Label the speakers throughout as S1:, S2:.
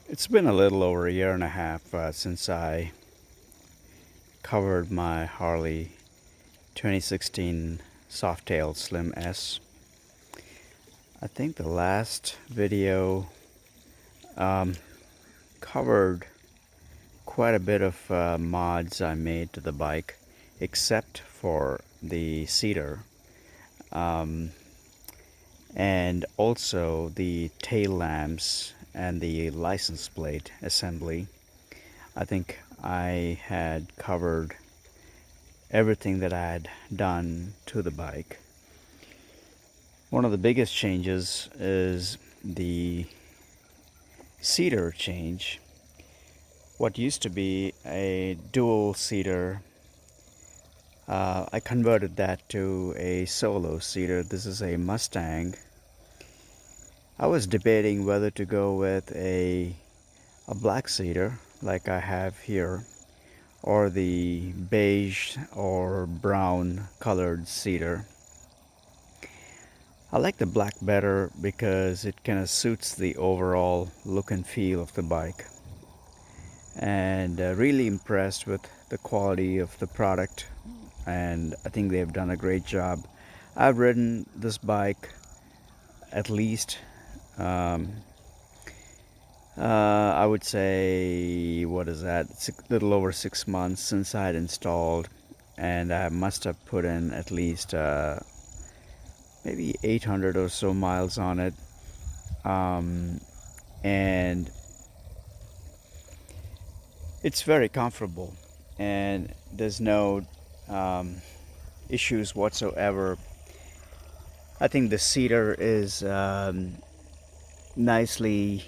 S1: It's been a little over a year and a half since I covered my Harley 2016 Softtail Slim S. I think the last video um, covered quite a bit of mods I made to the bike, except for the Cedar um, and also the tail lamps and the license plate assembly. I think I had covered everything that I had done to the bike. One of the biggest changes is the Cedar change. What used to be a dual Cedar, I converted that to a solo Cedar. This is a Mustang. I was debating whether to go with a black Cedar like I have here, or the beige or brown colored Cedar. I like the black better because it kind of suits the overall look and feel of the bike, and really impressed with the quality of the product, and I think they've done a great job. I've ridden this bike at least I would say, what is that? It's a little over 6 months since I had installed, and I must have put in at least maybe 800 or so miles on it. And it's very comfortable, and there's no issues whatsoever. I think the Cedar is nicely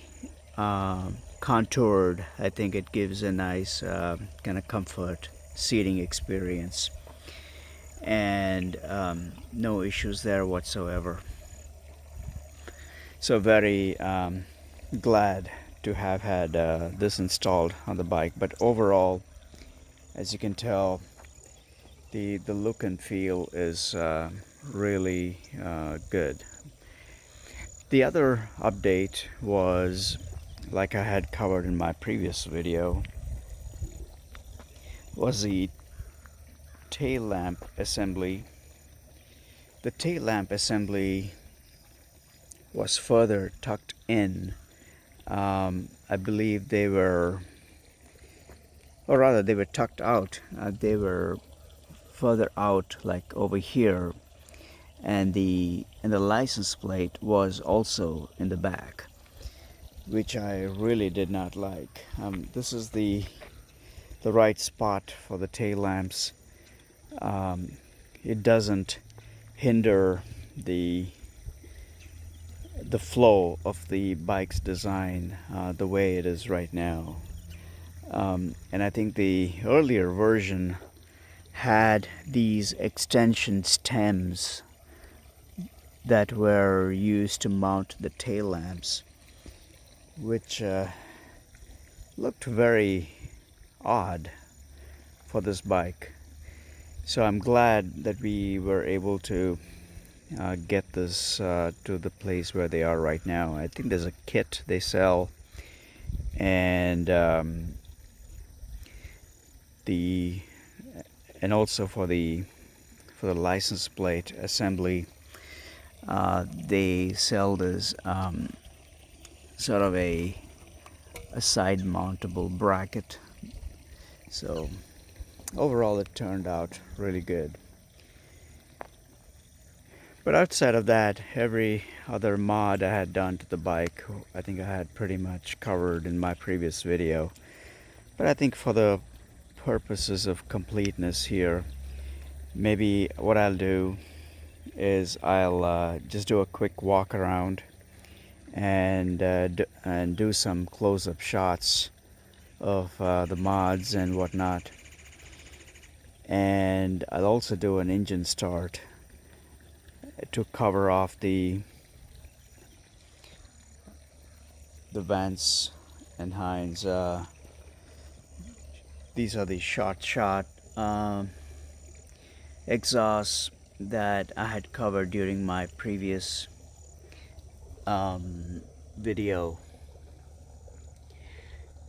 S1: contoured. I think it gives a nice kind of comfort seating experience, and no issues there whatsoever. So very glad to have had this installed on the bike. But overall, as you can tell, the look and feel is really good. The other update was, like I had covered in my previous video, was the tail lamp assembly. The tail lamp assembly was further tucked in. I believe they were, or rather they were tucked out. They were further out, like over here, and the license plate was also in the back, which I really did not like. This is the right spot for the tail lamps. It doesn't hinder the flow of the bike's design the way it is right now. And I think the earlier version had these extension stems that were used to mount the tail lamps, which looked very odd for this bike. So I'm glad that we were able to get this to the place where they are right now. I think there's a kit they sell, and also for the license plate assembly, they sell this sort of a side mountable bracket. So overall it turned out really good. But outside of that, every other mod I had done to the bike, I think I had pretty much covered in my previous video. But I think for the purposes of completeness here, maybe what I'll do is I'll just do a quick walk around and do some close-up shots of the mods and whatnot. And I'll also do an engine start to cover off the vents and hinds. These are the shot exhausts that I had covered during my previous video.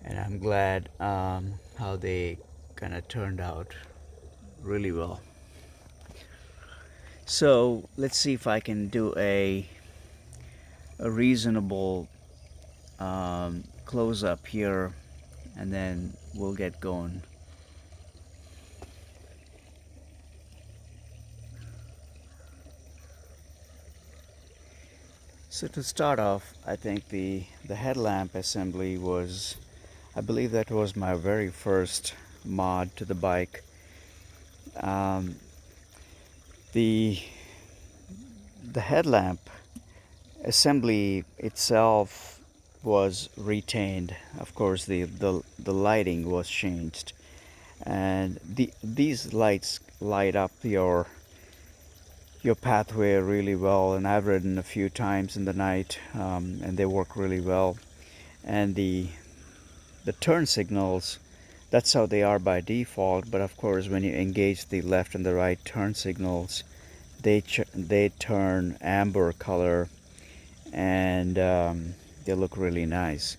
S1: and I'm glad how they kind of turned out really well. So let's see if I can do a reasonable close up here, and then we'll get going. So to start off, I think the headlamp assembly was, I believe that was my very first mod to the bike. The headlamp assembly itself was retained. Of course, the lighting was changed, and these lights light up your pathway really well, and I've ridden a few times in the night, and they work really well. And the turn signals, that's how they are by default, but of course when you engage the left and the right turn signals, they turn amber color, and they look really nice.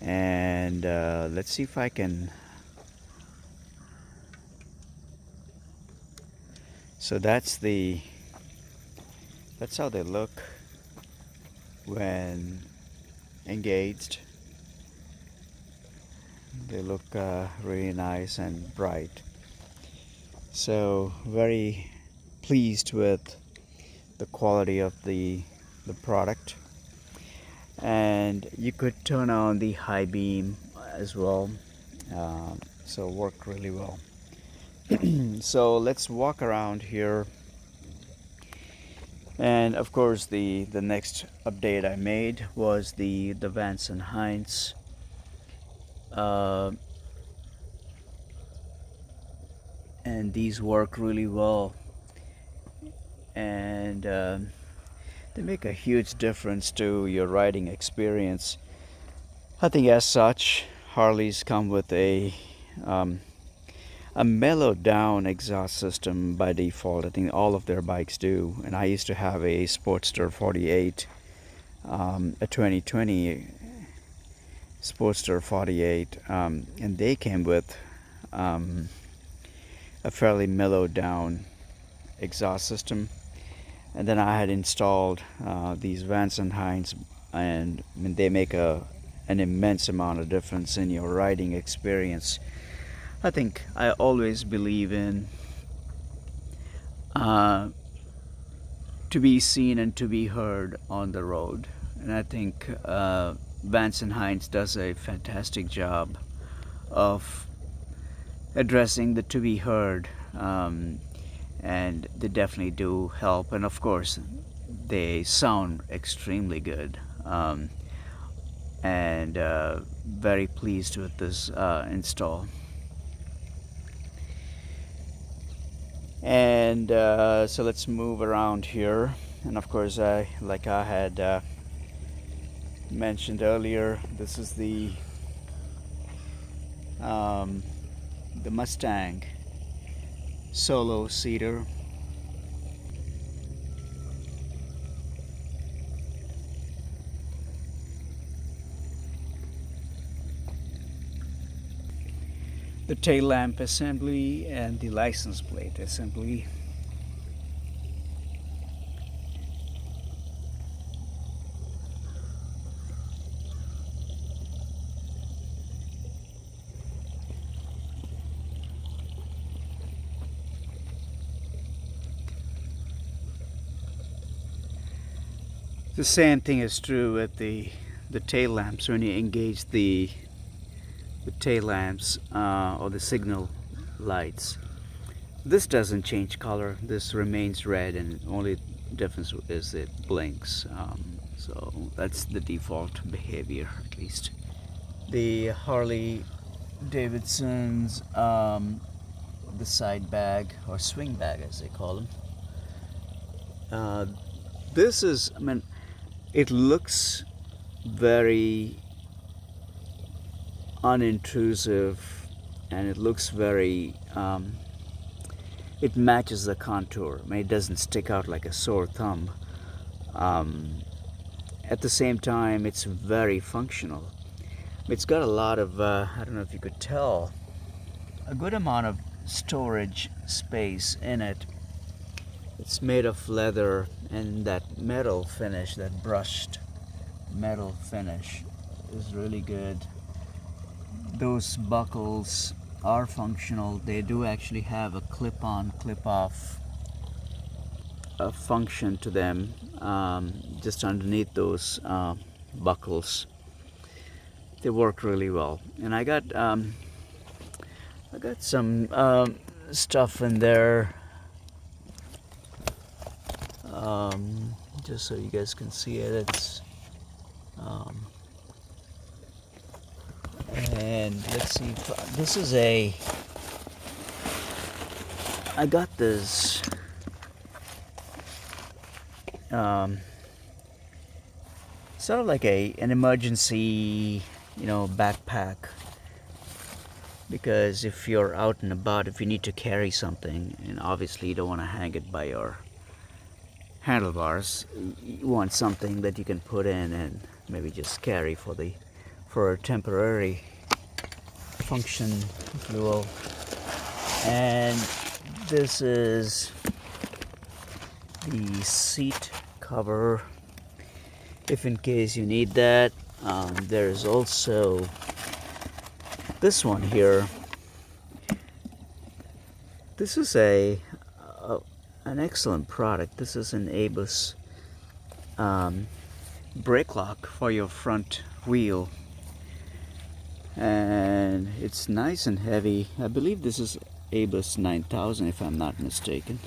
S1: And let's see if I can. So that's how they look when engaged. They look really nice and bright. So very pleased with the quality of the product. And you could turn on the high beam as well, so worked really well. So let's walk around here. And of course the next update I made was the Vance and Hines. And these work really well, and they make a huge difference to your riding experience. I think as such, Harleys come with a mellowed down exhaust system by default. I think all of their bikes do. And I used to have a Sportster 48, a 2020 Sportster 48, and they came with a fairly mellowed down exhaust system. And then I had installed these Vance and Hines, and they make an immense amount of difference in your riding experience. I think I always believe in to be seen and to be heard on the road, and I think Vance and Hines does a fantastic job of addressing the to be heard, and they definitely do help. And of course, they sound extremely good, and very pleased with this install. And so let's move around here. And of course, like I had mentioned earlier, this is the Mustang Solo Cedar. The tail lamp assembly and the license plate assembly. The same thing is true with the tail lamps. When you engage the tail lamps or the signal lights, this doesn't change color. This remains red, and only difference is it blinks. So that's the default behavior, at least. The Harley Davidson's the side bag, or swing bag as they call them. This is, I mean, it looks very unintrusive, and it looks very it matches the contour. I mean, it doesn't stick out like a sore thumb. At the same time, it's very functional. It's got a lot of, I don't know if you could tell, a good amount of storage space in it. It's made of leather, and that metal finish, that brushed metal finish is really good. Those buckles are functional. They do actually have a clip-on, clip-off function to them, just underneath those buckles. They work really well. And I got some stuff in there, just so you guys can see it. It's and let's see, this is I got this sort of like an emergency, backpack, because if you're out and about, if you need to carry something, and obviously you don't want to hang it by your handlebars, you want something that you can put in and maybe just carry for a temporary function, if you will. And this is the seat cover, if in case you need that. There's also this one here. This is an excellent product. This is an ABUS brake lock for your front wheel, and it's nice and heavy. I believe this is ABUS 9000, if I'm not mistaken.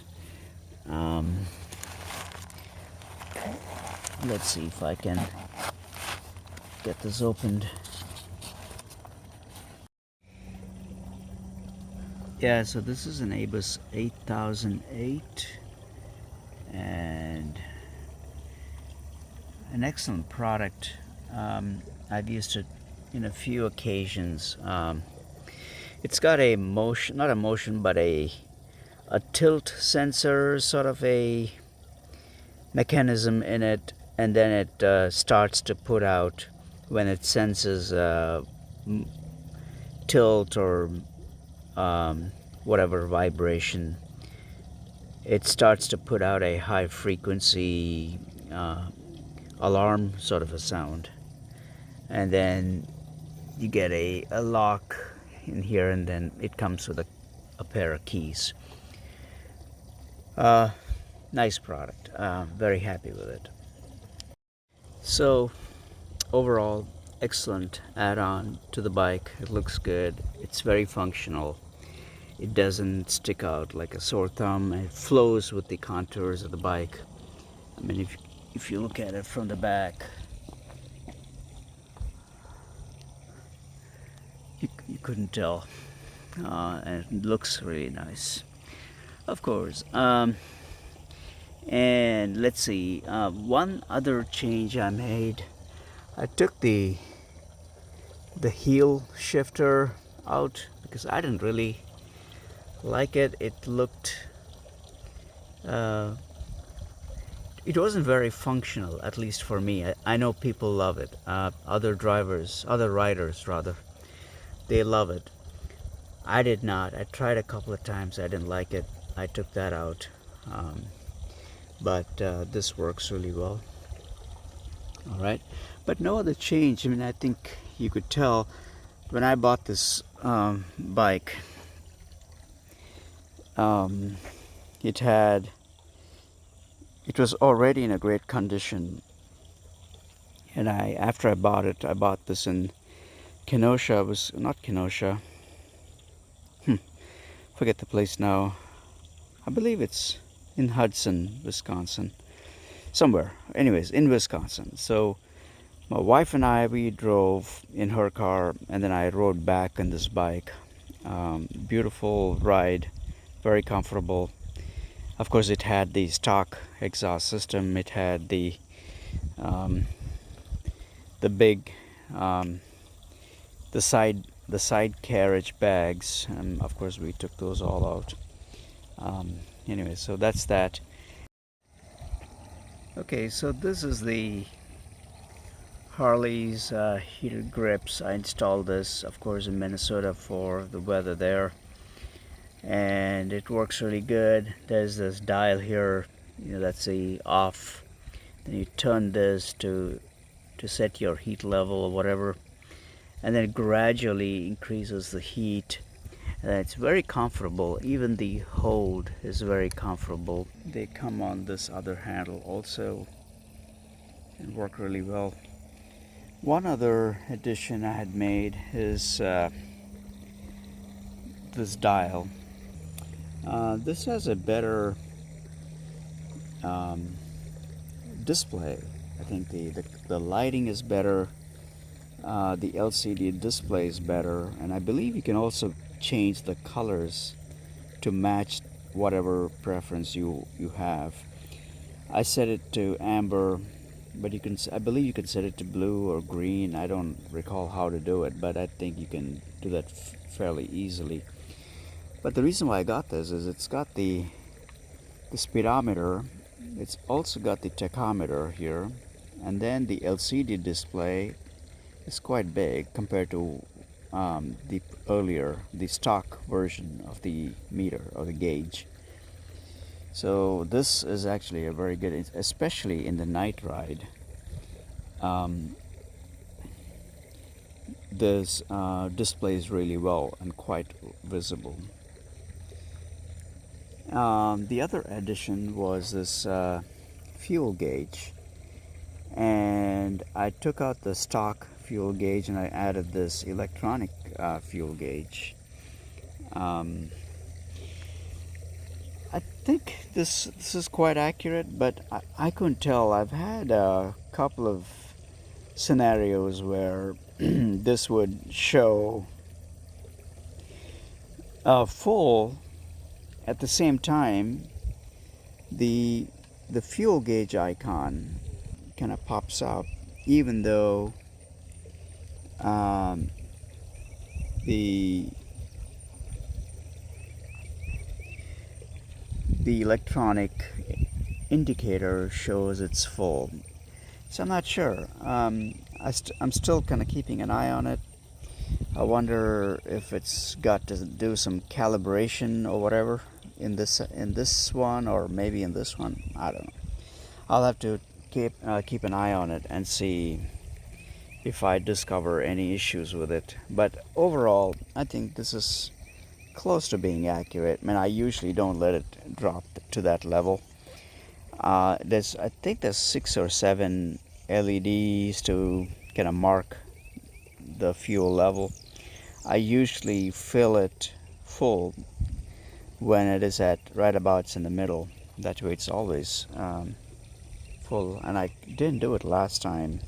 S1: Let's see if I can get this opened. Yeah, so this is an ABUS 8008, and an excellent product. I've used it in a few occasions. It's got a motion, not a motion, but a tilt sensor, sort of a mechanism in it, and then it starts to put out when it senses tilt or whatever vibration. It starts to put out a high frequency alarm sort of a sound, and then you get a lock in here, and then it comes with a pair of keys. Nice product. Very happy with it. So overall, excellent add-on to the bike. It looks good. It's very functional. It doesn't stick out like a sore thumb. It flows with the contours of the bike. I mean, if you look at it from the back, you couldn't tell, and it looks really nice, of course. And let's see, one other change I made. I took the heel shifter out because I didn't really like it. It looked it wasn't very functional, at least for me. I know people love it. Other riders rather, they love it. I did not. I tried a couple of times. I didn't like it. I took that out. But this works really well. All right, but no other change. I mean, I think you could tell when I bought this bike. It was already in a great condition, and after I bought it, I bought this in Kenosha. It was not Kenosha. Forget the place now. I believe it's in Hudson, Wisconsin, somewhere. Anyways, in Wisconsin. So my wife and we drove in her car, and then I rode back on this bike. Beautiful ride, very comfortable. Of course, it had the stock exhaust system. It had the big the side carriage bags, and of course we took those all out. Anyway, so that's that. Okay, so this is the Harley's heated grips. I installed this, of course, in Minnesota for the weather there, and it works really good. There's this dial here, that's the off. Then you turn this to set your heat level or whatever, and then it gradually increases the heat. And it's very comfortable. Even the hold is very comfortable. They come on this other handle also and work really well. One other addition I had made is this dial. This has a better display. I think the lighting is better. The LCD display is better, and I believe you can also change the colors to match whatever preference you have. I set it to amber, but I believe you can set it to blue or green. I don't recall how to do it, but I think you can do that fairly easily. But the reason why I got this is it's got the speedometer. It's also got the tachometer here, and then the LCD display is quite big compared to the stock version of the meter or the gauge. So this is actually a very good, especially in the night ride. This displays really well and quite visible. The other addition was this fuel gauge, and I took out the stock fuel gauge and I added this electronic fuel gauge. I think this is quite accurate, but I couldn't tell. I've had a couple of scenarios where this would show full. At the same time, the fuel gauge icon kind of pops up, even though the electronic indicator shows it's full. So I'm not sure. I'm still kind of keeping an eye on it. I wonder if it's got to do some calibration or whatever in this one, or maybe in this one. I don't know. I'll have to keep an eye on it and see if I discover any issues with it. But overall, I think this is close to being accurate. I mean, I usually don't let it drop to that level. I think there's 6 or 7 LEDs to kind of mark the fuel level. I usually fill it full when it is at right about in the middle. That way it's always full, and I didn't do it last time.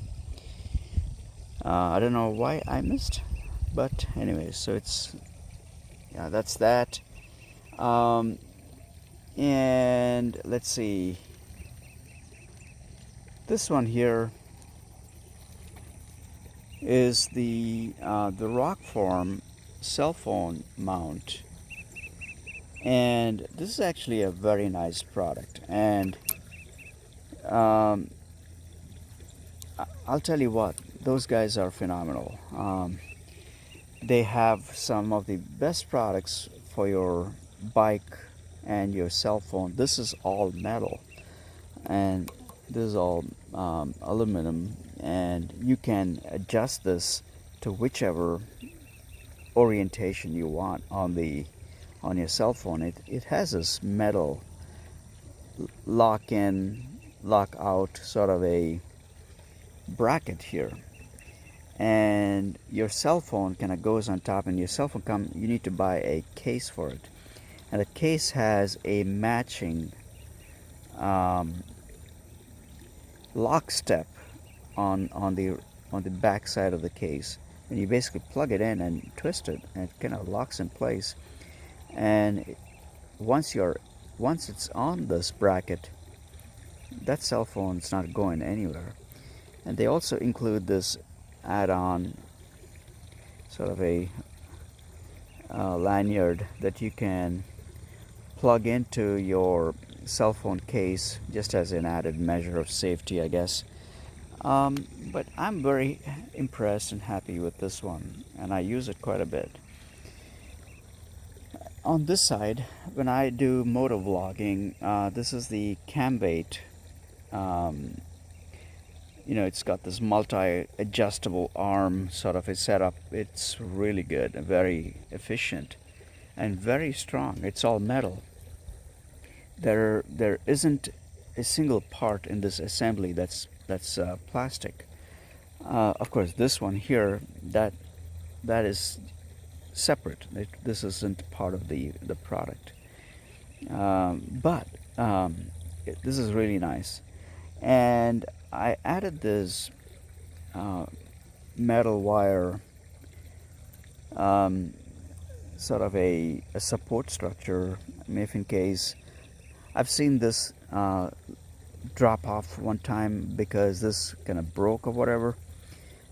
S1: I don't know why I missed, but anyway, so that's that. And let's see, this one here is the Rockform cell phone mount, and this is actually a very nice product. And I'll tell you what, those guys are phenomenal. They have some of the best products for your bike and your cell phone. This is all metal, and this is all aluminum, and you can adjust this to whichever orientation you want on your cell phone. It has this metal lock in, lock out sort of a bracket here, and your cell phone kind of goes on top, and your cell phone you need to buy a case for it, and the case has a matching lock step on the back side of the case, and you basically plug it in and twist it, and it kind of locks in place. And once it's on this bracket, that cell phone is not going anywhere. And they also include this add-on sort of a lanyard that you can plug into your cell phone case, just as an added measure of safety, I guess. But I'm very impressed and happy with this one, and I use it quite a bit. On this side, when I do motovlogging, this is the Camvate. Um, it's got this multi-adjustable arm sort of a setup. It's really good, very efficient, and very strong. It's all metal. There isn't a single part in this assembly that's plastic. Of course, this one here, that is separate. This isn't part of the product. But this is really nice. And I added this metal wire, sort of a support structure, if in case. I've seen this drop off one time because this kind of broke or whatever,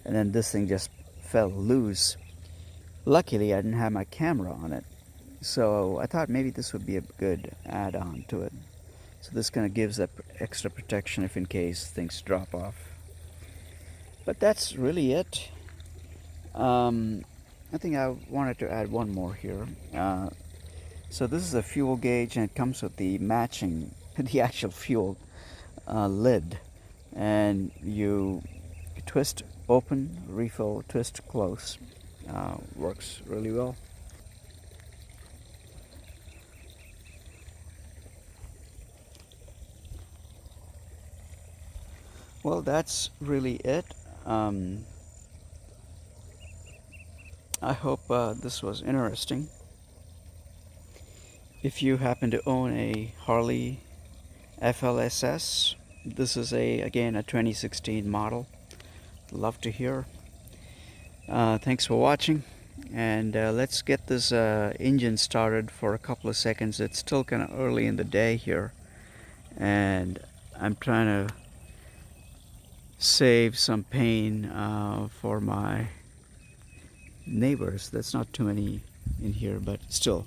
S1: and then this thing just fell loose. Luckily, I didn't have my camera on it, so I thought maybe this would be a good add-on to it. So this kind of gives that extra protection if in case things drop off. But that's really it. I think I wanted to add one more here. So this is a fuel gauge, and it comes with the matching, the actual fuel lid. And you twist open, refill, twist close. Works really well. Well, that's really it. I hope this was interesting. If you happen to own a Harley FLSS, this is again a 2016 model. Love to hear. Thanks for watching, and let's get this engine started for a couple of seconds. It's still kind of early in the day here, and I'm trying to save some pain for my neighbors. That's not too many in here, but still.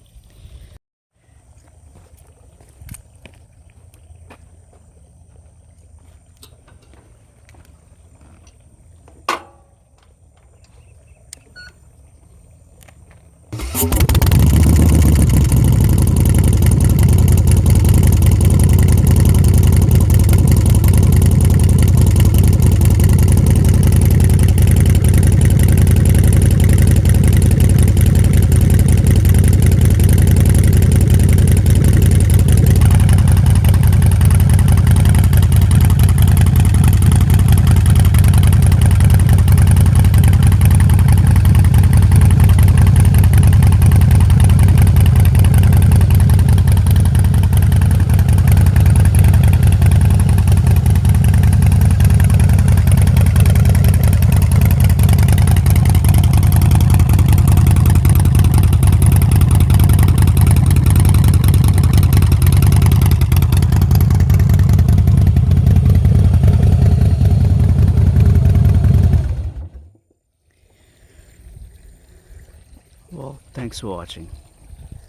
S1: Well, thanks for watching,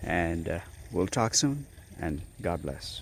S1: and we'll talk soon, and God bless.